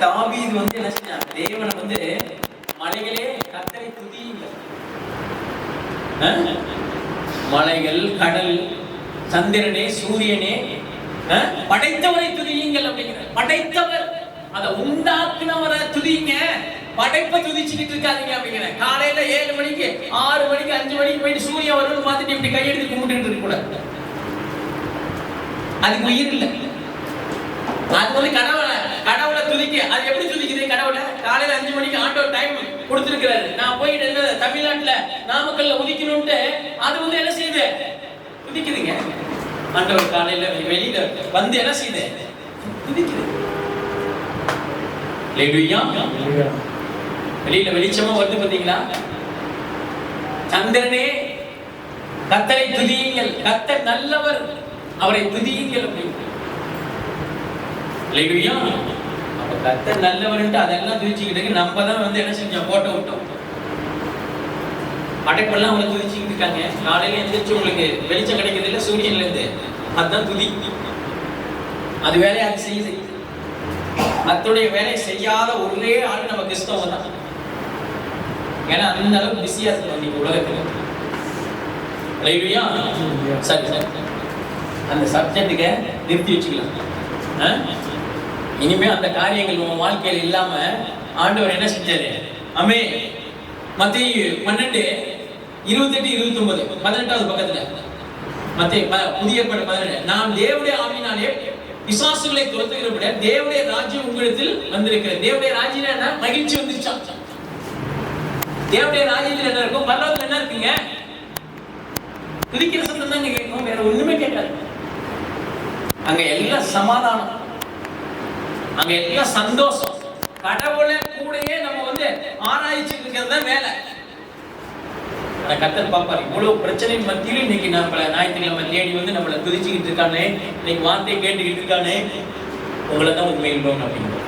தாவீது வந்து என்ன செஞ்சான்? தேவனை வந்து மலைகளே கர்த்தரை துதியுங்கள், மலைகள், கடல், சந்திரனே, சூரியனே, படைத்தவரை துதியுங்கள் அப்படிங்கிற. படைத்தவர், அதை உண்டாக்குனவரை துதிங்க, படைப்பை துதிச்சுக்கிட்டு இருக்காதீங்க அப்படிங்கிற. காலையில 7 மணிக்கு 6 மணிக்கு 5 மணிக்கு போயிட்டு சூரியன் வரும்னு பார்த்துட்டு இப்படி கையெடுத்து கும்பிட்டு இருக்க கூடாது. அதுக்கு உயிர் இல்லை. அது வந்து கடவுளை துதிக்க. அது எப்படி துதிக்குது? கடவுளை காலையில 5 மணிக்கு ஆண்டவர் டைம் கொடுத்திருக்கிறாரு. நான் போயிட்டு தமிழ்நாட்டுல நாமக்கல்ல உதிக்கணும்ட்டு அது வந்து என்ன செய்யுது? துதிக்குதுங்க. ஆண்டவர் காலையில வெளியில வந்து என்ன செய்யுது? துதிக்குது. வெளியில வெளிச்சமா வருது பாத்தீங்களா? சந்திரனே கர்த்தரை துதியுங்கள், கர்த்தர் நல்லவர், அவரை துதியுங்கள் அப்படின்னு. அப்ப கர்த்தர் நல்லவர்ன்ட்டு அதெல்லாம் துதிச்சுக்கிட்டு நம்ம தான் வந்து என்ன செஞ்சோம்? போட்டோ விட்டோம். படைப்பெல்லாம் அவங்க துதிச்சுக்கிட்டு இருக்காங்க. காலையில எழுந்திரிச்சு உங்களுக்கு வெளிச்சம் கிடைக்கிறது இல்லை சூரியன்ல இருந்து, அதுதான் துதி. அது வேலையை அது செய்யுது. அத்துடைய வேலையை செய்யாத ஒரே ஆள் நம்ம கிறிஸ்தவங்க தான். ஏன்னா அந்த அளவுக்கு பிஸியா இருக்கு இன்னைக்கு உலகத்துல. சரி, அந்த சப்ஜெக்டுக்கு நிறுத்தி வச்சுக்கலாம். இனிமே அந்த காரியங்கள் உங்க வாழ்க்கையில் இல்லாம ஆண்டவர் என்ன செஞ்சாரு? ஆமே. மத்தேயு 12:28-29 18வது பக்கத்துல புதிய ஏற்பாடு 18. நான் தேவனுடைய ஆவியினாலே பிசாசுகளை துரத்துகிறபடியா தேவனுடைய ராஜ்யம் உங்களிடத்தில் வந்திருக்கிறது. தேவனுடைய ராஜ்யம் என்ன? மகிழ்ச்சி வந்துருச்சா? தேவனுடைய ராஜ்யத்தில் என்ன இருக்கும்? பரலோகத்துல என்ன இருக்குங்க? துதிக்கிற சத்தம் தான் கேட்கும், வேற ஒண்ணுமே கேட்காது. அங்க எல்லாம் சமாதானம், அங்க எல்லாம் சந்தோஷம். கடவுளை கூடயே நம்ம வந்து ஆராய்ச்சிட்டு இருக்கிறது தான் வேலை. கர்த்தர் பாப்பாரு. இவ்வளவு பிரச்சனையின் மத்தியிலும் இன்னைக்கு நம்மள ஞாயிற்றுக்கிழமை தேடி வந்து நம்மளை துதிச்சுக்கிட்டு இருக்கானே, இன்னைக்கு வார்த்தையை கேட்டுக்கிட்டு இருக்கானே, உங்களை தான் உண்மையில்லைன்னு அப்படிங்கிறது.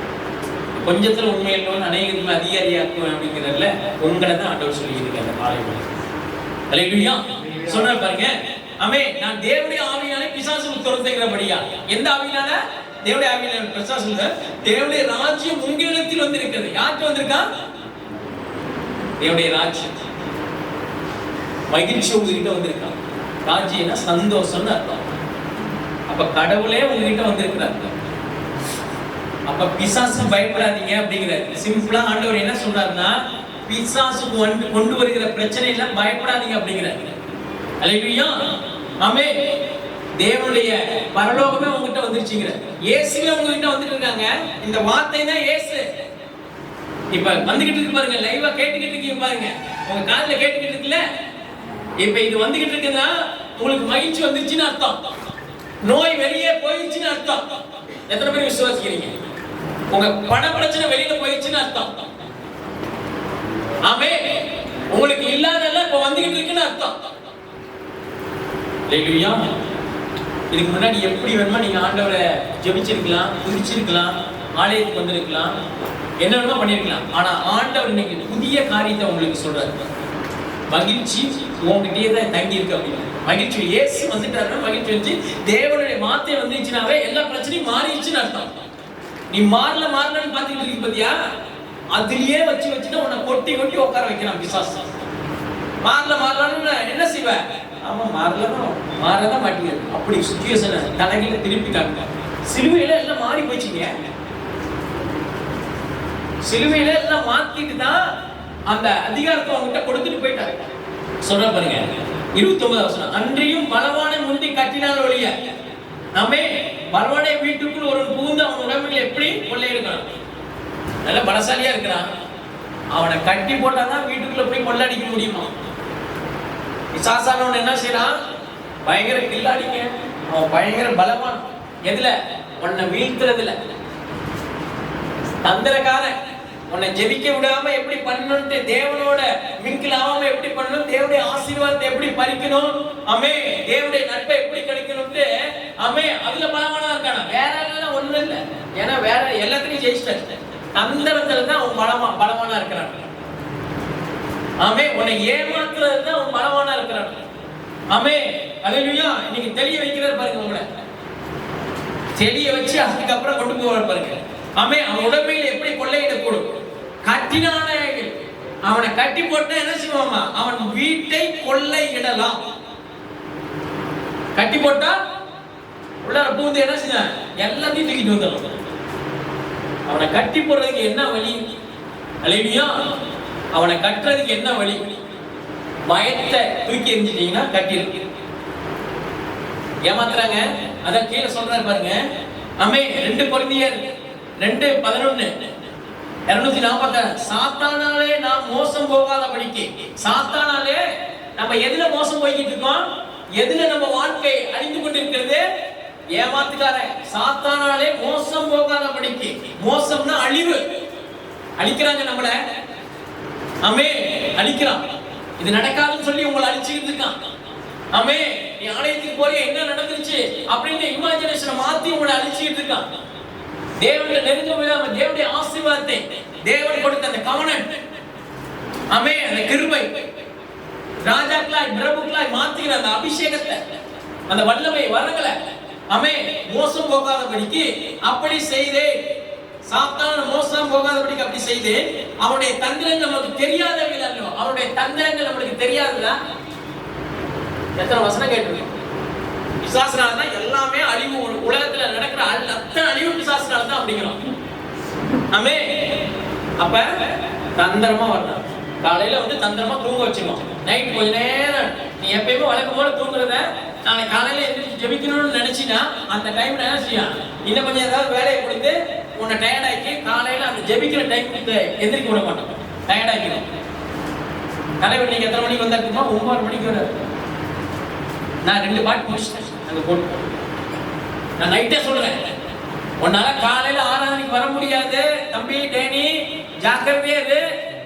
கொஞ்சத்துல உண்மையில்லைன்னு அநேகத்துல அதிகாரியாக்கும் அப்படிங்கிறதுல உங்களை தான் ஆண்டவர் சொல்லியிருக்காங்க. அல்லேலூயா சொன்ன பாருங்க. ஆமே. நான் தேவனுடைய ஆவியாலே பிசாசுகளை துரத்துகிறபடியா. எந்த ஆவியால? தேவனுடைய ஆவியால பிசாசுகளை. தேவனுடைய ராஜ்யம் உங்களிடத்தில் வந்திருக்கிறது. யாருக்கு வந்திருக்கா? தேவனுடைய ராஜ்யம் மகிழ்ச்சி உங்ககிட்ட வந்திருக்கான். ராஜ்யம்னா சந்தோஷம்னு அர்த்தம். அப்ப கடவுளே உங்ககிட்ட வந்திருக்கிறார். அப்ப பிசாசு பயப்படாதீங்க அப்படிங்கிறார். சிம்பிளா ஆண்டவர் என்ன சொல்றாருன்னா, பிசாசு கொண்டு வருகிற பிரச்சனை எல்லாம் பயப்படாதீங்க அப்படிங்கிறார். அல்லேலூயா. ஆமென். தேவனுடைய பரலோகமே உங்ககிட்ட வந்துருச்சுங்கிற. இயேசுவே உங்ககிட்ட வந்துட்டு இருக்காங்க. இந்த வார்த்தை தான் இயேசு. இப்ப வந்துகிட்டு இருக்கு பாருங்க, லைவா கேட்டுக்கிட்டு இருக்கீங்க பாருங்க, உங்க காதுல கேட்டுக்கிட்டு இருக்குல்ல. இப்ப இது வந்துகிட்டு இருக்குன்னா உங்களுக்கு மகிழ்ச்சி வந்துருச்சுன்னு அர்த்தம். நோய் வெளியே போயிடுச்சுன்னு அர்த்தம். எத்தனை பேர் விசுவாசிக்கிறீங்க? உங்க பண பிரச்சனை வெளியில போயிடுச்சுன்னு அர்த்தம். ஆமென். உங்களுக்கு இல்லாதெல்லாம் இப்ப வந்துகிட்டு இருக்குன்னு அர்த்தம். அல்லேலூயா. இதுக்கு முன்னாடி எப்படி வேணுமா நீங்க ஆண்டவரை ஜெபிச்சிருக்கலாம், துதிச்சிருக்கலாம், ஆலயத்துக்கு வந்திருக்கலாம், என்ன வேணுமா பண்ணிருக்கலாம். ஆனா ஆண்டவர் இன்னைக்கு புதிய காரியத்தை உங்களுக்கு சொல்றாரு. மகிழ்ச்சி உங்ககிட்டயே தான் தங்கி இருக்கு அப்படின்னு. மகிழ்ச்சி இயேசு வந்துட்டாருன்னா மகிழ்ச்சி வச்சு தேவனுடைய வார்த்தை வந்துச்சுனாவே எல்லா பிரச்சனையும் மாறிடுச்சுன்னு அர்த்தம். நீ மாறலன்னு பாத்துக்கிட்டு இருக்கு பாத்தியா? அதுலயே வச்சுட்டு உன்னை கொட்டி உட்கார வைக்கிறான் பிசாசு. மாறலன்னு என்ன செய்வ? ஆமா, மாறதான் மாட்டீங்க. அப்படி சிச்சுவேஷனை தலைகளை திருப்பிட்டாங்க. சிலுவையில எல்லாம் மாறி போச்சுங்க. சிலுவையில எல்லாம் மாத்திட்டு தான் அந்த அதிகாரத்தை அவங்ககிட்ட கொடுத்துட்டு போயிட்டாரு. சொல்ற பாருங்க 29வது வசனம். அன்றியும் பலவானை முந்தி கட்டினால் ஒழிய. நம்மே பலவானை வீட்டுக்குள் ஒரு புகுந்து அவன் உடம்புல எப்படி கொள்ளையடிக்கிறான்? நல்ல பலசாலியா இருக்கிறான். அவனை கட்டி போட்டாதான் வீட்டுக்குள்ள போய் கொள்ளடிக்க முடியுமா? பிசாசானவன் என்ன செய்யறான்? பயங்கர கில்லாடிங்க. அவன் பயங்கர பலவான். எதுல? உன்னை வீழ்த்துறதுல. தந்திரக்காரன். உன்னை ஜெபிக்க விடாம எப்படி பண்ணணும்னு, தேவனோட மிங்கில் ஆகாம எப்படி பண்ணணும், தேவனுடைய ஆசீர்வாதத்தை எப்படி பறிக்கணும், ஆமே, தேவனுடைய நட்பை எப்படி கிடைக்கணும்னு, ஆமே, அதுல பலவானா இருக்கானா? வேற எல்லாம் ஒண்ணும் இல்லை. ஏன்னா வேற எல்லாத்தையும் ஜெயிச்சிட்டாரு. தந்திரத்துல தான் அவன் பலவானா இருக்கிறான். ஆமே, உன்னை ஏமாத்துறது தான் அவன் பலவானா இருக்கிறான். ஆமே, அல்லேலூயா. இன்னைக்கு தெளிய வைக்கிறார் பாருங்க. உங்களை தெளிய வச்சு அதுக்கப்புறம் கொண்டு போவார் பாருங்க. அவன் உடமையில் எப்படி கொள்ளையிடக்கூடும்? கட்டினானே அவனை கட்டி போட்டா என்ன செய்வாமா? அவன் வீட்டை கொள்ளையிடலாம். கட்டி போட்டா உள்ளார பூந்து என்ன செய்ய? எல்லாத்தையும் தூக்கிட்டு வந்துடலாம். அவனை கட்டி போடுறதுக்கு என்ன வழி? அல்லேலூயா. அவனை கட்டுறதுக்கு என்ன வழி? பயத்தை தூக்கி எறிஞ்சிட்டீங்கன்னா கட்டிருக்கு. ஏமாத்துறாங்க. அதான் கீழே சொல்றாரு பாருங்க. ஆமே 2 கொரிந்தியர் 2:11 246 சாத்தானாலே நாம் மோசம் போகாதபடிக்கு. சாத்தானாலே நம்ம எதுல மோசம் போய்கிட்டு இருக்கோம்? எதுல நம்ம வாழ்க்கை அழிந்து கொண்டிருக்கிறது? ஏமாத்துக்காரன் சாத்தானாலே மோசம் போகாதபடிக்கு. மோசம்னா அழிவு. அழிக்கிறாங்க நம்மள. ஆமே அழிக்கிறான். இது நடக்காதுன்னு சொல்லி உங்களை அழிச்சுக்கிட்டு இருக்கான். ஆமே நீ ஆலயத்துக்கு போறிய என்ன நடந்துருச்சு அப்படின்னு இமேஜினேஷனை மாத்தி உங்களை அழிச்சுக்கிட்டு இருக்கான். தேவனுடைய நெருங்க விடாம தேவனுடைய ஆசீர்வாதத்தை தேவன் கொடுத்த அந்த கவனன்ட், ஆமே அந்த கிருபை, ராஜாக்களாய் பிரபுக்களாய் மாத்துகிற அந்த அபிஷேகத்தை, அந்த வல்லமை வரங்களை, ஆமே மோசம் போகாதபடிக்கு அப்படி செய்தேன். சாத்தான் மோசம் போகாதபடிக்கு அப்படி செய்தேன். அவனுடைய தந்திரங்கள் நமக்கு தெரியாதவைகள் அல்ல. அவனுடைய தந்திரங்கள் நமக்கு தெரியாதுல. எத்தனை வசனம் கேட்டிருக்கோம்? பிசாசுனால தான் எல்லாமே அழிவு. உலகத்துல நடக்கிற அத்தனை அழிவு பிசாசுனால தான் அப்படிங்கிறோம். ஆமே அப்ப தந்திரமா வரணும். காலையில வந்து தந்திரமா தூங்க வச்சிருவோம். நைட் கொஞ்ச நேரம் நீ எப்பயுமே வழக்கம் போல தூங்குறத நாளை காலையில எந்திரிச்சு ஜெபிக்கணும்னு நினைச்சினா அந்த டைம்ல என்ன செய்யும்? இன்னும் கொஞ்சம் ஏதாவது வேலையை கொடுத்து உன்னை டயர்ட் ஆக்கி காலையில அந்த ஜெபிக்கிற டைம் எந்திரிக்க விட மாட்டோம். டயர்ட் ஆக்கிடும். தலைவர் நீங்க எத்தனை மணிக்கு வந்தாக்குமா? 9 மணிக்கு வர. நான் 2 பாட்டு முடிச்சிட்டேன். அங்க போட்டு நான் நைட்டே சொல்றேன், உன்னால காலையில 6 மணிக்கு வர முடியாது தம்பி டேனி, ஜாக்கிரதையா இரு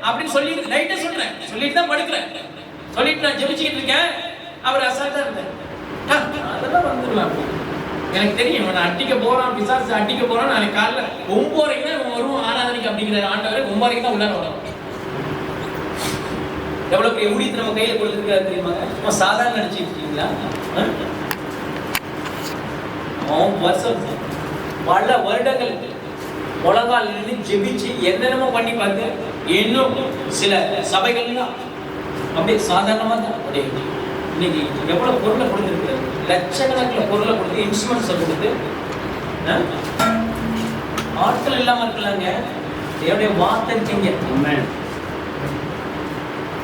அப்படின்னு சொல்லி நைட்டே சொல்றேன். சொல்லிட்டு தான் படுக்கிறேன். சொல்லிட்டு நான் ஜெபிச்சுக்கிட்டு இருக்கேன். அவர் அசால்ட்டா இருந்தார். அதெல்லாம் வந்துடலாம். எனக்கு தெரியும் நான் அடிக்க போறான், பிசாசு அடிக்க போறான். நாளைக்கு காலைல 9:30 தான் வருவோம் ஆராதனைக்கு அப்படிங்கிற ஆண்டவர் 9:30 தான் உள்ளார வரும். எவ்வளவு பெரிய ஊழியத்தை நம்ம கையில கொடுத்துருக்காரு தெரியுமா? சும்மா சாதாரண நினைச்சிட்டு இருக்கீங்களா? வருஷம் பல வருடங்கள் உலகால் இருந்து ஜெபிச்சு என்னென்னமோ பண்ணி பார்த்து இன்னும் சில சபைகள்லாம் அப்படியே சாதாரணமா தான். அப்படியே இன்னைக்கு எவ்வளவு பொருளை கொடுத்துருக்காரு? லட்சக்கணக்கில் பொருளை கொடுத்து இன்ஸ்ட்ருமெண்ட்ஸை கொடுத்து ஆட்கள் இல்லாம இருக்கலாங்க. என்னுடைய வார்த்தை இருக்கீங்க.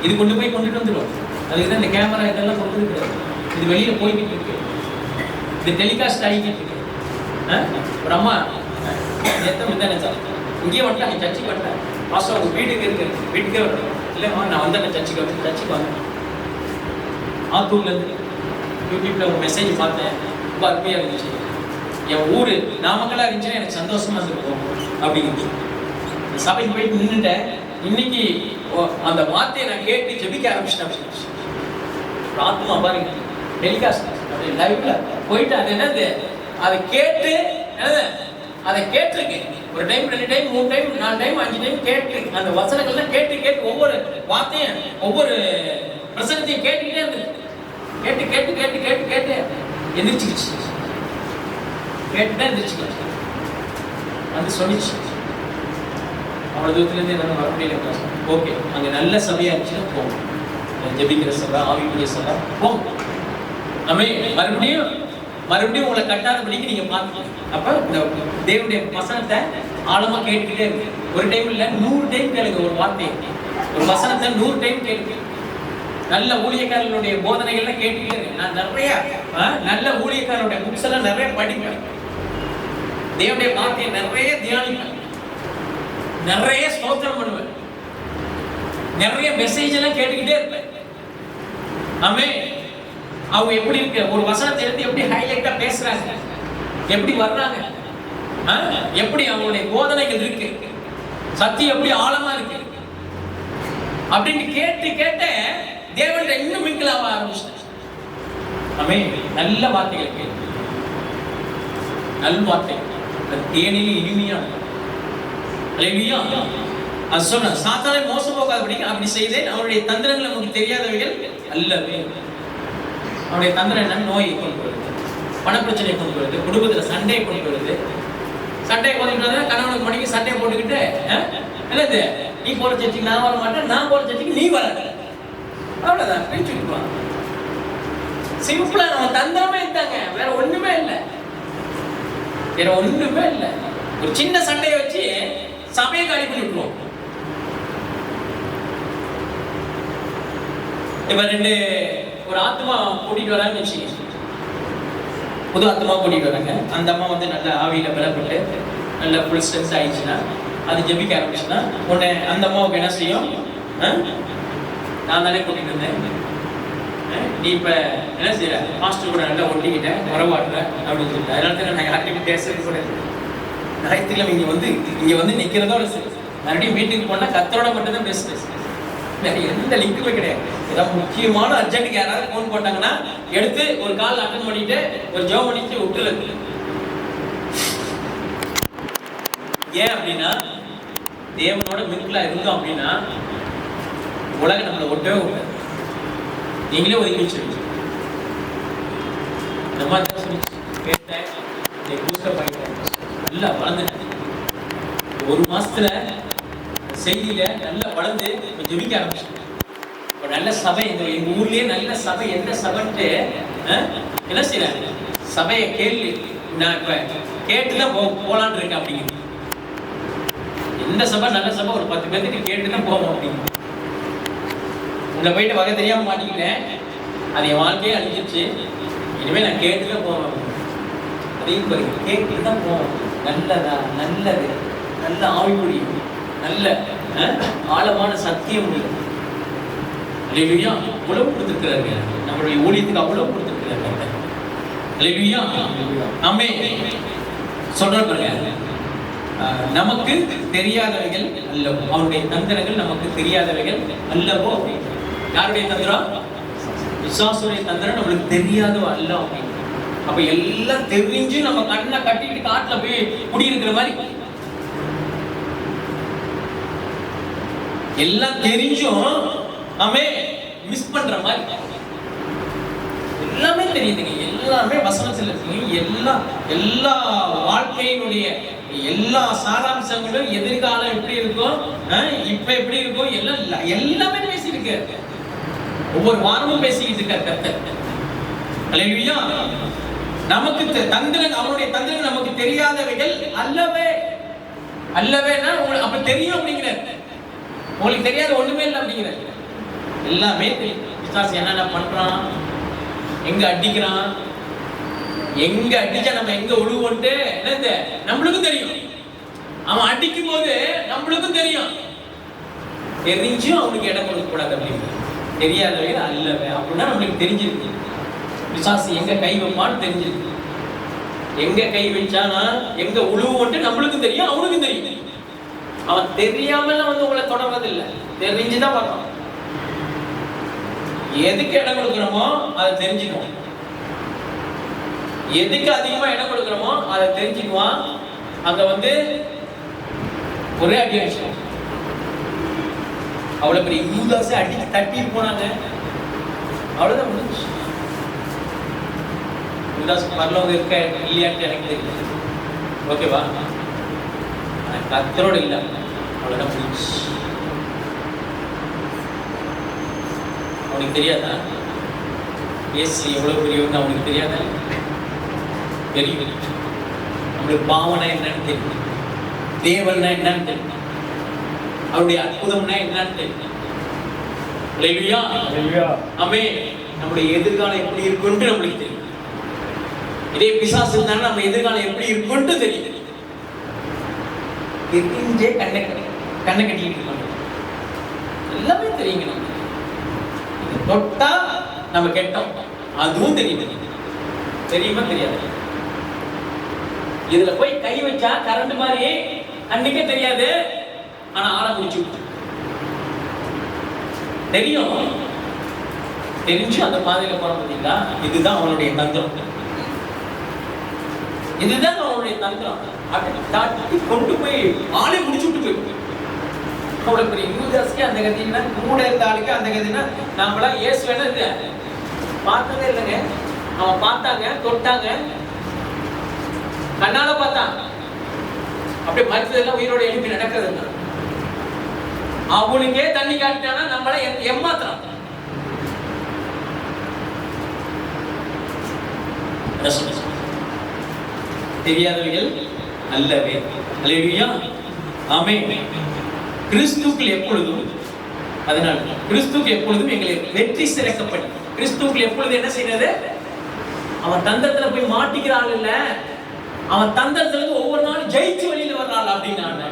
இது கொண்டு போய் கொண்டுட்டு வந்துடும். அதுக்குதான் இந்த கேமரா இதெல்லாம் கொடுத்துருக்குறாரு. இது வெளியில போய்கிட்டு இருக்கு. இது டெலிகாஸ்ட் ஆகிக்கிட்டு இருக்கு. ஒரு அம்மா இங்கே வந்துட்டாங்க, சர்ச்சுக்கு வந்துட்டேன். மாஸ்டர் உங்க வீட்டுக்கு இருக்கு, வீட்டுக்கே வரேன். இல்லைம்மா நான் வந்தேன் சர்ச்சுக்கு வந்து சர்ச்சுக்கு வந்தேன். ஆத்தூர்ல இருந்து யூடியூப்ல ஒரு மெசேஜ் பார்த்தேன். ரொம்ப அருமையா இருந்துச்சு. என் ஊரு நாமக்கலா இருந்துச்சுன்னா எனக்கு சந்தோஷமா இருக்கும் அப்படிங்கிறது. சபைக்கு போயிட்டு நின்றுட்டேன். இன்னைக்கு அந்த வார்த்தையை நான் கேட்டு ஜெபிக்க ஆரம்பிச்சிட்டேன். ஆத்மா பாருங்க டெலிகாஸ்ட் அப்படி லைவ்ல போயிட்டு அது என்னது அதை கேட்டு அதை கேட்டிருக்கேன். ஒரு time 2 time 3 time 4 time 5 time கேட்டு அந்த வசனங்கள்லாம் கேட்டு கேட்டு ஒவ்வொரு வார்த்தையும் ஒவ்வொரு பிரசங்கத்தையும் கேட்டுக்கிட்டே இருந்தது. கேட்டு கேட்டு கேட்டு கேட்டு கேட்டு எந்திரிச்சுக்கிச்சு. கேட்டுதான் எந்திரிச்சுக்கிச்சு. வந்து சொல்லிச்சு அவ்வளவு தூரத்துலேருந்து என்ன வர முடியல. ஓகே அங்கே நல்ல சபையா இருந்துச்சுன்னா போகும். ஜெபிக்கிற சபை, ஆவிக்குரிய சபை போகும். நம்ம மறுபடியும் உங்களை கட்டாதபடிக்கு நீங்க பார்த்துக்கணும். அப்ப இந்த தேவனுடைய வசனத்தை ஆழமா கேட்டுக்கிட்டே இருக்கு. ஒரு டைம் இல்ல 100 டைம் கேளுங்க. ஒரு வார்த்தையை ஒரு வசனத்தை 100 டைம் கேளுங்க. நல்ல ஊழியக்காரர்களுடைய போதனைகள்லாம் கேட்டுக்கிட்டே இருக்கு. நான் நிறைய நல்ல ஊழியக்காரருடைய புக்ஸ் எல்லாம் நிறைய படிப்பேன். தேவனுடைய வார்த்தையை நிறைய தியானிப்பேன். நிறைய ஸ்தோத்திரம் பண்ணுவேன். நிறைய மெசேஜ் எல்லாம் கேட்டுக்கிட்டே இருப்பேன். ஆமே அவங்க எப்படி இருக்கு, ஒரு வசனத்தை எடுத்து எப்படி ஹைலைட்டா பேசுறாங்க, எப்படி வர்றாங்க, எப்படி அவங்களுடைய போதனைகள் இருக்கு, சத்தியம் எப்படி ஆழமா இருக்கு அப்படின்னு கேட்டு கேட்டு தேவன் இன்னும் மிங்கிள் ஆக ஆரம்பிச்சிட்டாங்க. ஆமே நல்ல வார்த்தைகள் கேட்டு நல் வார்த்தைகள் தேனிலே இனிமையான அது சொன்ன சாத்தானை மோசம் போகாதபடி அப்படி செய்தேன். அவனுடைய தந்திரங்கள் நமக்கு தெரியாதவைகள் அல்லவே. அவனுடைய தந்திரம் என்ன? நோயை கொண்டு வருது, பணப்பிரச்சனையை கொண்டு வருது, குடும்பத்தில் சண்டையை கொண்டு வருது, சட்டையை போட்டுக்கிட்டு வந்தா கணவனுக்கு மணிக்கு சட்டையை போட்டுக்கிட்டு என்னது நீ போற சர்ச்சுக்கு நான் வர மாட்டேன், நான் போற சர்ச்சுக்கு நீ வர, அவ்வளவுதான் பிரிச்சுக்குவான். சிம்பிளா நம்ம தந்திரமே இருந்தாங்க, வேற ஒண்ணுமே இல்லை, வேற ஒண்ணுமே இல்லை. ஒரு சின்ன சண்டையை வச்சு சபையை காலி பண்ணி விட்டுருவோம். இப்ப ஒரு ஆத்மா கூட்டிட்டு வரான்னு வச்சுக்கோங்க, புது ஆத்மா கூட்டிட்டு வராங்க. அந்த அம்மா வந்து நல்ல ஆவியில பலப்பட்டு நல்ல ஃபுல் ஸ்ட்ரென்த் ஆயிடுச்சுன்னா, அது ஜெபிக்க ஆரம்பிச்சுன்னா உடனே அந்த அம்மாவுக்கு என்ன செய்யும், நான் தானே கூட்டிட்டு வந்தேன், நீ இப்ப என்ன செய்யற, மாஸ்டர் கூட நல்லா ஒட்டிக்கிட்ட உறவாடுற அப்படின்னு சொல்லிட்டு, அதனால தான் நான் யார்கிட்ட பேசுறது கூட ஞாயிற்றுக்கிழமை இங்க வந்து நிக்கிறதோட சரி, மறுபடியும் வீட்டுக்கு போனா கத்தரோட மட்டும் தான் பேசுறேன், வேற எந்த லிங்க்குமே கிடையாது. ஏதாவது முக்கியமான அர்ஜென்ட்டுக்கு யாராவது போன் போட்டாங்கன்னா எடுத்து ஒரு கால் அட்டன் பண்ணிட்டு ஒரு ஜோ பண்ணிட்டு விட்டுறது. ஏன் அப்படின்னா தேவனோட மிங்கிலா இருந்தோம் அப்படின்னா உலகம் நம்மளை ஒட்டவே விடாது, நீங்களே ஒதுக்கி வச்சிருக்கீங்க. நம்ம கேட்டேன், நல்லா வளர்ந்துட்டேன், ஒரு மாசத்துல செய்தியில நல்லா வளர்ந்து ஜெபிக்க ஆரம்பிச்சேன். ஒரு நல்ல சபை, எங்க ஊர்லயே நல்ல சபை, எந்த சபைன்ட்டு என்ன செய்யறாங்க, சபையை கேள்வி நான் இப்ப கேட்டுதான் போலான் இருக்கேன் அப்படிங்கிறது. எந்த சபை நல்ல சபை, ஒரு 10 பேருக்கு கேட்டுதான் போவோம் அப்படிங்க. உங்களை போயிட்டு வகை தெரியாம மாட்டிக்கிட்டேன், அது என் வாழ்க்கையே அழிஞ்சிருச்சு, இனிமே நான் கேட்டுதான் போவேன். அதையும் கேட்டு தான் போவோம். நல்லதா, நல்லது, நல்ல ஆவிக்குடி, நல்ல ஆழமான சத்தியம் உள்ளது. அல்லேலூயா. உழவு கொடுத்திருக்கிறாரு, நம்மளுடைய ஊழியத்துக்கு அவ்வளவு கொடுத்திருக்கிறாரு. அல்லேலூயா. ஆமென். சொல்றாங்க, நமக்கு தெரியாதவைகள் அல்லவோ, அவருடைய தந்திரங்கள் நமக்கு தெரியாதவைகள் அல்லவோ. யாருடைய தந்திரம்? பிசாசுடைய தந்திரம் நம்மளுக்கு தெரியாதவோ அல்ல அப்படின்னு. அப்ப எல்லாம் தெரிஞ்சு நம்ம கண்ணை கட்டிட்டு காட்டுல போய் குடியிருக்கிற மாதிரி, எல்லாம் தெரிஞ்சும் நாமே மிஸ் பண்ற மாதிரி. எல்லாமே தெரியுதுங்க, எல்லாமே வசனத்துல இருக்குங்க, எல்லா வாழ்க்கையினுடைய எல்லா சாராம்சங்களும், எதிர்காலம் எப்படி இருக்கும், இப்ப எப்படி இருக்கும், எல்லாமே பேசிட்டு ஒவ்வொரு வாரமும் பேசிக்கிட்டு இருக்கார் கர்த்தர். அல்லேலூயா. நமக்கு தந்திரன், அவருடைய தந்திரன் நமக்கு தெரியாதவைகள் அல்லவே. அல்லவேன்னா அப்ப தெரியும் அப்படிங்கிறார். உங்களுக்கு தெரியாத ஒண்ணுமே இல்லை அப்படிங்கிறார். எல்லாமே தெரியும். பிசாசு என்னென்ன பண்றான், எங்க அடிக்கிறான், எங்க அடிச்சா நம்ம எங்க உழுவோன்ட்டு என்னது நம்மளுக்கும் தெரியும். அவன் அடிக்கும் போது நம்மளுக்கும் தெரியும். தெரிஞ்சும் அவனுக்கு இடம் கொடுக்க கூடாது அப்படிங்கிற. தெரியாதவைகள் அல்லவே அப்படின்னா நம்மளுக்கு தெரிஞ்சிருக்கு. பிசாசு எங்க கை வைப்பான்னு தெரிஞ்சிருக்கு. எங்க கை வச்சானா எங்க உழுவுன்ட்டு நம்மளுக்கும் தெரியும், அவனுக்கும் தெரியும். அவன் தெரியாமல வந்து உங்களை தொடர்றதில்லை, தெரிஞ்சுதான் பார்க்கணும். எதுக்கு இடம் கொடுக்குறோமோ அதை தெரிஞ்சுக்குவோம். எதுக்கு அதிகமா இடம் கொடுக்குறோமோ அதை தெரிஞ்சுக்குவான். அங்க வந்து ஒரே அடி அடிச்சு அவ்வளவு பெரிய யூதாஸை அடி தட்டிட்டு போனாங்க. அவ்வளவுதான் முடிஞ்சு. யூதாஸ் பரலோகம் இருக்க இல்லையான்னு எனக்கு தெரியல, ஓகேவா? கர்த்தரோட இல்ல, அவ்வளவுதான் முடிஞ்சு. அவனுக்கு தெரியாதா இயேசு எவ்வளவு பெரியவங்க? அவனுக்கு தெரியாதா? தெரியும். நம்மளுக்கு பாவனை என்னன்னு தெரியும், தேவன்னா என்னன்னு தெரியும், அவருடைய அற்புதம்னா என்னன்னு தெரியும். அல்லேலூயா. ஆமென். நம்முடைய எதிர்காலம் எப்படி இருக்குன்னு நம்மளுக்கு தெரியும். இதே பிசாசு இருந்தாலும் நம்ம எதிர்காலம் எப்படி இருக்குன்னு தெரியும். தெரிஞ்சே கண்ணை கட்டிக்கிட்டு இருக்கோம். எல்லாமே தெரியுங்க. நம்ம தொட்டா நம்ம கெட்டோம், அதுவும் தெரியும். தெரியுமா தெரியாது? இதுல போய் கை வச்சா கரண்ட் மாதிரி அன்னைக்கே தெரியாது, ஆனா ஆளை முடிச்சு தெரியும். தெரிஞ்சு அந்த பாதையில போற பார்த்தீங்களா? இதுதான் அவனுடைய தந்திரம். இதுதான் அவனுடைய தந்திரம். அப்படி கொண்டு போய் ஆளை முடிச்சு விட்டு போய் அவ்வளவு பெரிய யூதாஸ்க்கு அந்த கதினா, கூட இருந்த ஆளுக்கு அந்த கதினா, நாமெல்லாம் இயேசு வேணா பார்த்ததே இல்லைங்க. அவன் பார்த்தாங்க, தொட்டாங்க, கண்ணால பார்த்தான், அப்படியே மருத்துவெல்லாம் உயிரோட எழுப்பி நடக்கிறது. அவனுக்கே தண்ணி காட்டிட்டானா நம்மள ஏமாத்துறான். தெரியாதவர்கள் அல்லவே. அல்லேலூயா, ஆமென். கிறிஸ்துவுக்குள் எப்பொழுதும், அதனால கிறிஸ்துவுக்கு எப்பொழுதும் எங்களை வெற்றி சிறக்கப்படும். கிறிஸ்துவுக்குள் எப்பொழுது என்ன செய்யறது? அவன் தந்தத்துல போய் மாட்டிக்கிற ஆள் இல்ல, அவன் தந்தத்துல ஒவ்வொரு நாளும் ஜெயிச்சு வெளியில வர்றாள் அப்படின்னு.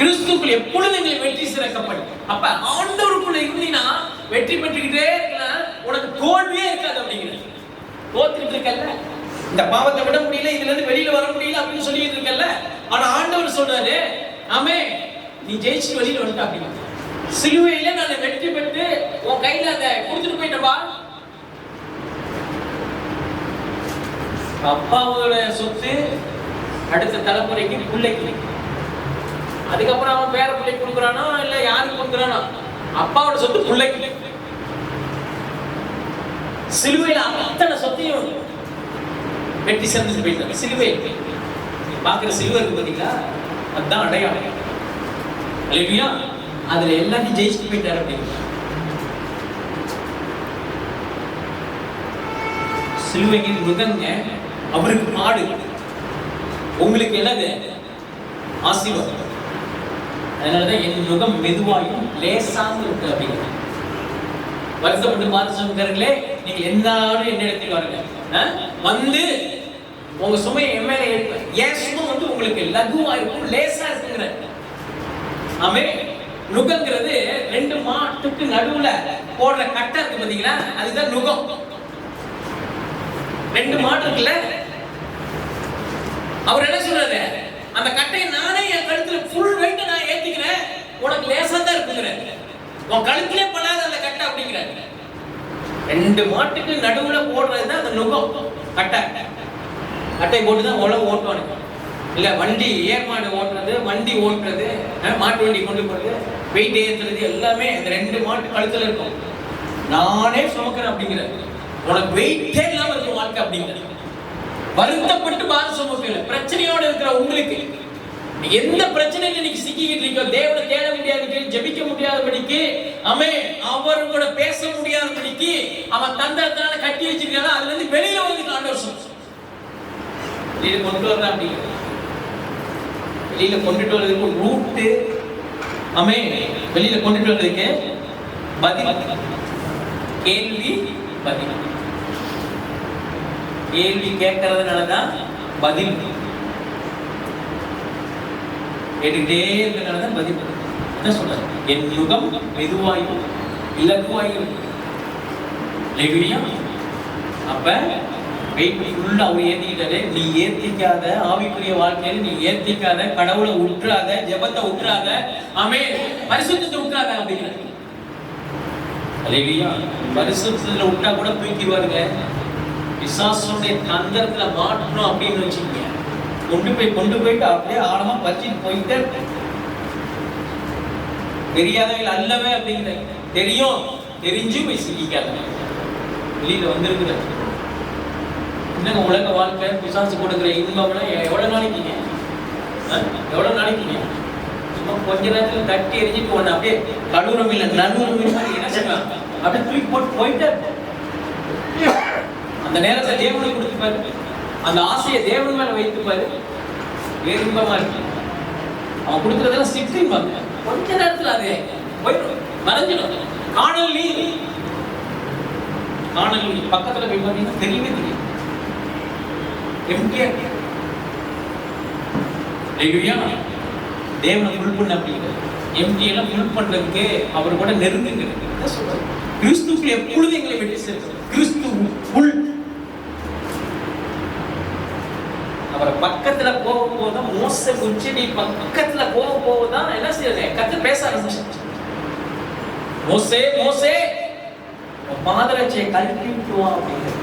கிறிஸ்துவுக்குள் எப்பொழுது எங்களை வெற்றி சிறக்கப்படும். அப்ப ஆண்டவருக்குள்ள இருந்தீங்கன்னா வெற்றி பெற்றுக்கிட்டே இருக்கலாம், உனக்கு தோல்வியே இருக்காது அப்படிங்கிறது. தோத்துக்கிட்டு இருக்கல்ல, இந்த பாவத்தை விட முடியல, இதுல இருந்து வெளியில வர முடியல அப்படின்னு சொல்லிட்டு இருக்கல்ல, ஆனா ஆண்டவர் சொல்றாரு, ஆமே நீ ஜெயிச்சு வெளியில வந்துட்ட அப்படின்னா. சிலுவையில நான் வெற்றி பெற்று உன் கையில அதை கொடுத்துட்டு போயிட்டப்பா. அப்பாவோட சொத்து அடுத்த தலைமுறைக்கு பிள்ளைக்கு, அதுக்கப்புறம் அவன் பேர பிள்ளைக்கு கொடுக்குறானோ இல்ல யாருக்கு கொடுக்குறானோ, அப்பாவோட சொத்து பிள்ளைக்கு. சிலுவையில அத்தனை சொத்தையும் வெற்றி சேர்ந்து போயிட்டாங்க. சிலுவை பாக்குற சிலுவை இருக்கு பாத்தீங்களா, அதுதான் அடையாளம். அல்லேலூயா, அதுல எல்லாத்தையும் ஜெயிச்சுட்டு போயிட்டாரு அப்படின்னு. சிலுவைக்கு முகங்க அவருக்கு மாடு, உங்களுக்கு என்னது ஆசீர்வாதம். அதனாலதான் என் முகம் மெதுவாயும் லேசாக இருக்கு அப்படிங்கிற. வருத்தப்பட்டு மாறுங்களே, நீங்க எல்லாரும் என்ன இடத்துக்கு வாருங்க, வந்து உங்க சுமையை என் மேல எடுப்பேன். என் சுமை வந்து உங்களுக்கு லகுவா இருக்கும், லேசா இருக்குங்கிற. ஆமே, நுகங்கிறது ரெண்டு மாட்டுக்கு நடுவுல போடுற கட்டை இருக்கு பாத்தீங்களா, அதுதான் நுகம். ரெண்டு மாட்டு இருக்குல்ல, அவர் என்ன சொல்றாரு, அந்த கட்டையை நானே என் கழுத்துல ஃபுல் வெயிட் நான் ஏத்திக்கிறேன், உனக்கு லேசா தான் இருக்குங்கிறேன், உன் கழுத்திலே படாத அந்த கட்டை அப்படிங்கிறாரு. ரெண்டு மாட்டுக்கு நடுவுல போடுறதுதான் அந்த நுகம் கட்டை. கட்டை போட்டுதான் உழவு ஓட்டுவானுங்க. இல்ல வண்டி ஏர்மாடு ஓட்டுறது, வண்டி ஓட்டுறது, மாட்டு வண்டி கொண்டு போறது, வெயிட் ஏற்றுறது எல்லாமே இந்த ரெண்டு மாட்டு கழுத்துல இருக்கும். நானே சுமக்கிறேன் அப்படிங்கிற, உனக்கு வெயிட்டே இல்லாம இருக்கும் வாழ்க்கை அப்படிங்கிற. வருத்தப்பட்டு பாரம் சுமக்கல, பிரச்சனையோட இருக்கிற உங்களுக்கு, எந்த பிரச்சனையில இன்னைக்கு சிக்கிக்கிட்டு இருக்கோ, தேவனை தேட முடியாதபடிக்கு, ஜெபிக்க முடியாதபடிக்கு, அவர் கூட பேச முடியாதபடிக்கு, அவன் தந்தத்தினால கட்டி வச்சிருக்காங்க, அதுல இருந்து வெளியில வந்து ஆண்டவர் சொல்றார், வெளியில கொண்டு வர்றேன் அப்படிங்கிற. வெளியில கொண்டுட்டு வர்றதுக்கு ஒரு ரூட்டு, வெளியில கொண்டுட்டு வர்றதுக்கு பதில், கேள்வி பதில். கேள்வி கேட்கறதுனாலதான் பதில், கேட்டுக்கிட்டே இருக்கிறதுனாலதான் பதில். என்ன சொல்றாரு, என் யுகம் மெதுவாயும் இலகுவாயும். அப்ப வெயிட் ஃபுல்லா அவர் ஏத்திக்கிட்டாரு. நீ ஏத்திக்காத ஆவிக்குரிய வாழ்க்கையில, நீ ஏத்திக்காத, கடவுளை உற்றாத, ஜெபத்தை உற்றாத, பரிசுத்தத்தை உற்றாத அப்படிங்கிற. அல்லேலூயா, பரிசுத்தத்துல விட்டா கூட தூக்கிடுவாருங்க. பிசாசுடைய தந்திரத்துல மாட்டணும் அப்படின்னு வச்சுக்கோங்க, கொண்டு போயிட்டு அப்படியே ஆழமா பறிச்சுட்டு போயிட்டே தெரியாதவர்கள் அல்லவே அப்படிங்கிற. தெரியும், தெரிஞ்சு போய் சிக்கிக்காத வெளியில வந்திருக்கிற. என்னங்க உலக வாழ்க்கை, பிசாசு கொடுக்குற இன்பம்லாம் எவ்வளவு நாளைக்குங்க, எவ்வளவு நாளைக்குங்க? சும்மா கொஞ்ச நேரத்துல தட்டி எரிஞ்சிட்டு ஒண்ணு அப்படியே கடூரம் இல்லை நடுவுரம் என்ன செய்யலாம், அப்படியே தூக்கி போட்டு போயிட்டே. அந்த நேரத்தை தேவனுக்கு கொடுத்துப்பாரு, அந்த ஆசையை தேவன் மேல வைத்துப்பாரு, வேறு இன்பமா இருக்கு. அவன் கொடுக்கறதெல்லாம் சிக்ஸ்டின் பாருங்க, கொஞ்ச நேரத்துல அது போயிடும், மறைஞ்சிடும். காணல் நீர், காணல் நீர் பக்கத்துல போய் பார்த்தீங்கன்னா தெரியவே தெரியும், எம்டியா. தேவனை ஃபுல் பண்ண அப்படிங்கிறது, எம்டியெல்லாம் ஃபுல் பண்றதுக்கு அவர் கூட நெருங்குங்கிறது சொல்றாரு. கிறிஸ்துவுக்குள் எப்பொழுது எங்களை வெற்றி சேர்க்கிறது, கிறிஸ்துவுக்குள். அவரை பக்கத்துல போகும்போதுதான், மோசே உச்சடி பக்கத்துல போகும்போதுதான் என்ன செய்யறது, கத்து பேச ஆரம்பிச்சு. மோசே மோசே பாதரட்சியை கழட்டி விட்டுவான் அப்படிங்கிறது,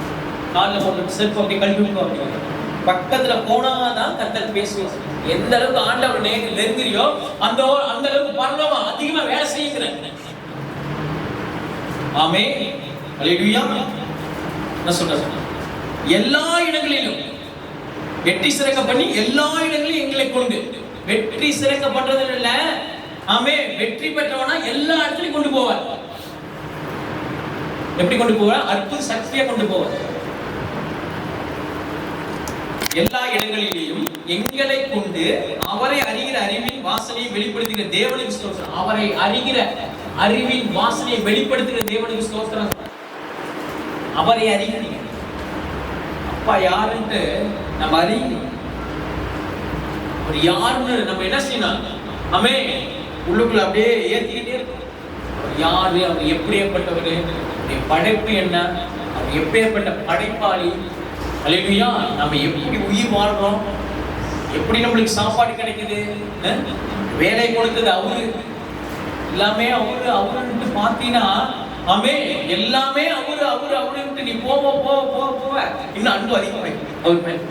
காலில் போட்டு செருப்பு அப்படி கழட்டி விட்டுவான் அப்படிங்கிறது. பக்கத்துல போனாதான் கர்த்தர் பேசுவார். எந்த அளவுக்கு ஆண்டவர் நெருங்குறியோ அந்த அளவுக்கு பரலோகம் அதிகமா வேலை செய்யுங்கிறார். ஆமென், அல்லேலூயா. என்ன சொல்றாரு, எல்லா இடங்களிலும் வெற்றி சிறக்க பண்ணி எல்லா இடங்களிலும் எங்களை கொண்டு, வெற்றி சிறக்க பண்றது இல்ல, ஆமே, வெற்றி பெற்றவனா எல்லா இடத்துலயும் கொண்டு போவார். எப்படி கொண்டு போவார்? அற்புத சக்தியா கொண்டு போவார். எல்லா இடங்களிலேயும் எங்களை கொண்டு அவரை அறிகிற அறிவின் வாசனையை வெளிப்படுத்துகிற தேவனுக்கு ஸ்தோத்திரம். அவரை அறிகிற அறிவின் வாசனையை வெளிப்படுத்துகிற தேவனுக்கு ஸ்தோத்திரம். அவரை அறிகிறீங்க, அப்பா யாருன்ட்டு நம்ம அறியணும். அவர் யாருன்னு நம்ம என்ன செய்யணும்? ஆமே, உள்ளுக்குள்ள அப்படியே ஏத்திக்கிட்டே இருக்கும். அவர் யாரு, அவர் எப்படியேப்பட்டவர், அவருடைய படைப்பு என்ன, அவர் எப்பேற்பட்ட படைப்பாளி. அல்லேலூயா. நம்ம எப்படி உயிர் வாழ்றோம், எப்படி நம்மளுக்கு சாப்பாடு கிடைக்குது, வேலை கொடுத்தது அவரு, எல்லாமே அவரு அவருன்ட்டு பார்த்தீங்கன்னா, ஆமே, எல்லாமே அவரு அவரு அவருன்ட்டு நீ போவ போவ போவ போவ இன்னும் அன்பு அதிகமாயிடும். அவர் மேல்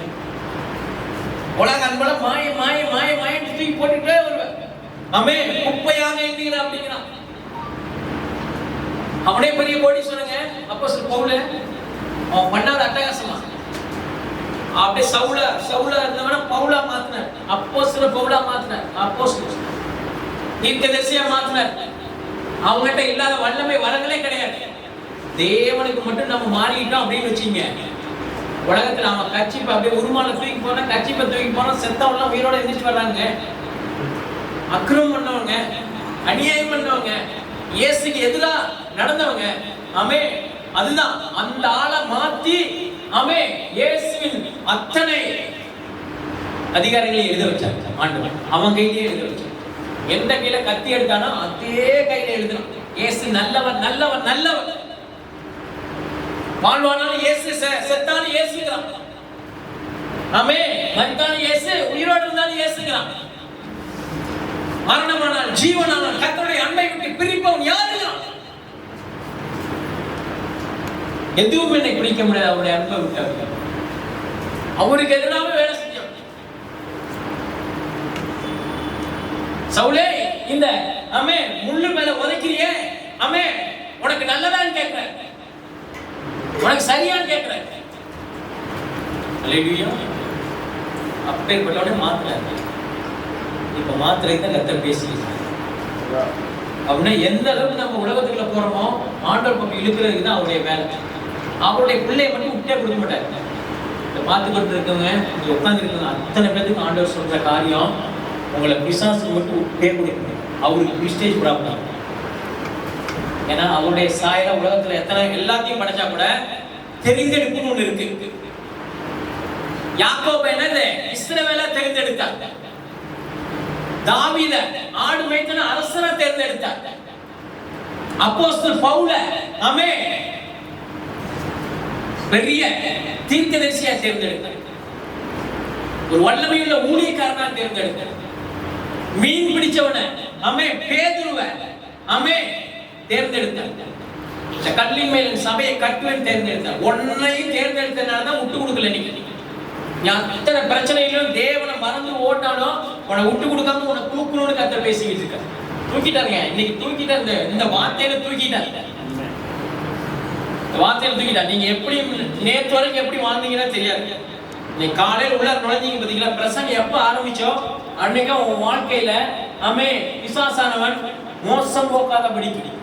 உலக அன்பல மாய மாய மாய மாயன்னு தூக்கி போட்டுட்டே வருவேன். ஆமே, குப்பையாக எண்ணுகிறான் அப்படிங்கிறான். அவனே பெரிய கோடீஸ்வரங்க. அப்போஸ்தலன் பவுல் அவன் பண்ணாத அட்டகாசமா அப்படியே சவுலா இருந்தவன பவுலா மாத்தினார். அப்போஸ்தலன் பவுலா மாத்தினார். அப்போஸ்தலன் தீர்க்கதரிசியா மாத்தினார். அவங்ககிட்ட இல்லாத வல்லமை வரங்களே கிடையாது. தேவனுக்கு மட்டும் நம்ம மாறிட்டோம் அப்படின்னு வச்சுங்க, உலகத்துல அவன் கட்சிப்பை அப்படியே உருமால தூக்கி போனா, கட்சிப்பை தூக்கி போனா செத்தவெல்லாம் உயிரோட எந்திரிச்சு வர்றாங்க. அக்கிரமம் பண்ணவங்க, அநியாயம் பண்ணவங்க, இயேசுக்கு எதிரா நடந்தவங்க, ஆமே, அதுதான் அந்த ஆளை மாத்தி, ஆமே, இயேசுவின் அத்தனை அதிகாரங்களை எழுத வச்சாங்க ஆண்டவர். அவன் கையிலேயே எழுத வச்சான். எந்த கையில கத்தி எடுத்தானோ அதே கையில எழுதணும். இயேசு நல்லவன் நல்லவன் நல்லவன். வாழ்வானாலும் இயேசு, செத்தாலும் இயேசுங்கிறான். ஆமே, மரித்தாலும் இயேசு, உயிரோடு இருந்தாலும் இயேசுங்கிறான். மரணமானால் ஜீவனானால் கர்த்தருடைய அன்பை விட்டு பிரிப்பவன் யாருங்கிறான். எதுவும் என்னை பிடிக்க முடியாது அவருடைய அன்பை விட்டு. அவருக்கு எதிராக வேலை செஞ்சோம். சவுலே, இந்த ஆமே முள்ளு மேல உதைக்கிறியே, ஆமே, உனக்கு நல்லதான்னு கேட்கிறேன், உனக்கு சரியான்னு கேட்கிறேன். அல்லேலூயா. அப்பேற்பட்டவனே மாத்துறாரு. இப்ப மாத்திரை தான் கர்த்தர் பேசிக்கிறார். அப்படின்னா எந்த அளவுக்கு நம்ம உலகத்துக்குள்ள போறோமோ ஆண்டவர் பக்கம் இழுக்கிறதுக்கு தான் அவருடைய வேலை. அவருடைய பிள்ளையை மட்டும் விட்டே கொடுக்க மாட்டாரு. இதை பார்த்து கொண்டு இருக்கவங்க, இங்க உட்கார்ந்து இருக்கவங்க அத்தனை பேருக்கு ஆண்டவர் சொல்ற காரியம், உங்களை பிசாசு மட்டும் விட்டே கொடுக்கணும். அவருக்கு பிரிஸ்டேஜ் ப்ராப்ளம். ஏன்னா அவருடைய சாயல உலகத்துல எத்தனை எல்லாத்தையும் படைச்சா கூட தெரிந்தெடுப்புன்னு ஒண்ணு இருக்கு. யாக்கோபு என்னது? இஸ்ரவேலை தெரிந்தெடுத்தார். தாவீத ஆடு மேய்த்தன அரசனை தேர்ந்தெடுத்தார். அப்போஸ்தலன் பவுல, ஆமே, பெரிய தீர்க்கதரிசியா தேர்ந்தெடுத்தார். ஒரு வல்லமையுள்ள ஊழியக்காரனா தேர்ந்தெடுத்தார். மீன் பிடிச்சவன, ஆமே, பேதுருவ, ஆமே, தேர்ந்தெடுத்தார். கல்லின் மேல் சபையை கட்டுவேன் தேர்ந்தெடுத்தார். ஒன்னையும் தேர்ந்தெடுத்தனாலதான் விட்டு கொடுக்கல. நீ அத்தனை பிரச்சனையிலும் தேவனை மறந்து ஓட்டாலும் உன்னை விட்டு கொடுக்காம உன்னை தூக்கணும்னு கர்த்தர் பேசிக்கிட்டு இருக்க. தூக்கிட்டாருங்க இன்னைக்கு, தூக்கிட்டாரு. இந்த வார்த்தையில தூக்கிட்டாரு. இந்த வார்த்தையில தூக்கிட்டாரு. நீங்க எப்படி நேற்று வரைக்கும் எப்படி வாழ்ந்தீங்கன்னா தெரியாது. நீ காலையில உள்ள நுழைஞ்சீங்க பாத்தீங்களா, பிரசங்கம் எப்ப ஆரம்பிச்சோ அன்னைக்கு உன் வாழ்க்கையில, ஆமே, பிசாசானவன் மோசம் போக்காத படிக்கணும்.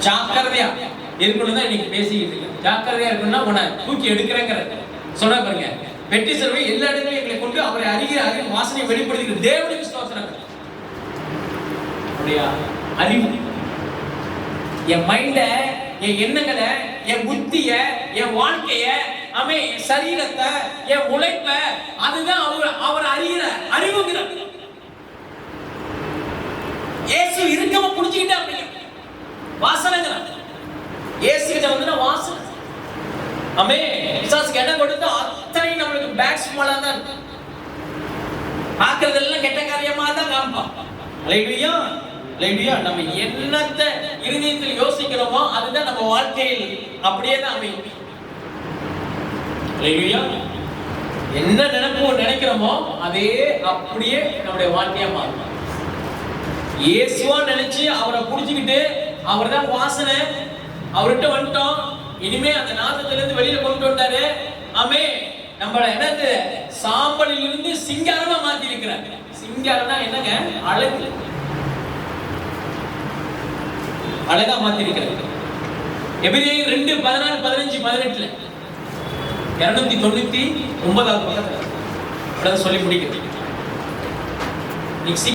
ஜாக்கிரதையா இருக்கணும் தான் இன்னைக்கு பேசிக்கிட்டு இருக்கேன். ஜாக்கிரதையா இருக்கணும்னா உன்னை தூக்கி எடுக்கிறேங்கிற சொன்ன பாருங்க. வெற்றி செல்வை எல்லா இடங்களையும் எங்களை கொண்டு அவரை அறிகிற அறிவு வாசனையை வெளிப்படுத்துகிற தேவனுக்கு ஸ்தோத்திரம். அப்படியா அறிவு, என் மைண்ட, என் எண்ணங்களை, என் புத்திய, என் வாழ்க்கைய, ஆமே, சரீரத்தை, என் உழைப்ப, அதுதான் அவர் அறிகிற அறிவுங்கிற. இயேசு இருக்கமா புடிச்சுக்கிட்டா அப்படிங்க வாசனைங்கிற. இயேசு கிட்ட வந்து வாசனை, ஆமே, பிசாசுக்கு இடம் கொடுத்து அத்தனை நம்மளுக்கு பேக் ஸ்மாலா தான் இருக்கு. பார்க்கறதெல்லாம் கெட்ட காரியமா தான் காண்பான். அல்லேலூயா, அல்லேலூயா. நம்ம என்னத்தை இருதயத்தில் யோசிக்கிறோமோ அதுதான் நம்ம வாழ்க்கையில் அப்படியே தான் அமையும். அல்லேலூயா. என்ன நினைக்கிறோமோ அதே அப்படியே நம்முடைய வாழ்க்கையா மாறும். இயேசுவா நினைச்சு அவரை புடிச்சுக்கிட்டு அவர் தான் வாசனை, அவர்கிட்ட வந்துட்டோம். இனிமே அந்த நாதத்துல இருந்து வெளியில கொண்டு வந்தாரு, ஆமே, நம்மள என்னது சாம்பலில் இருந்து சிங்காரமா மாத்தி இருக்கிறார். சிங்காரம்னா என்னங்க? அழகு, அழகா மாத்தி இருக்கிறார். எபிரேயர் 2:14-15-18 299வது பக்கத்துல சொல்லி முடிக்கிறது.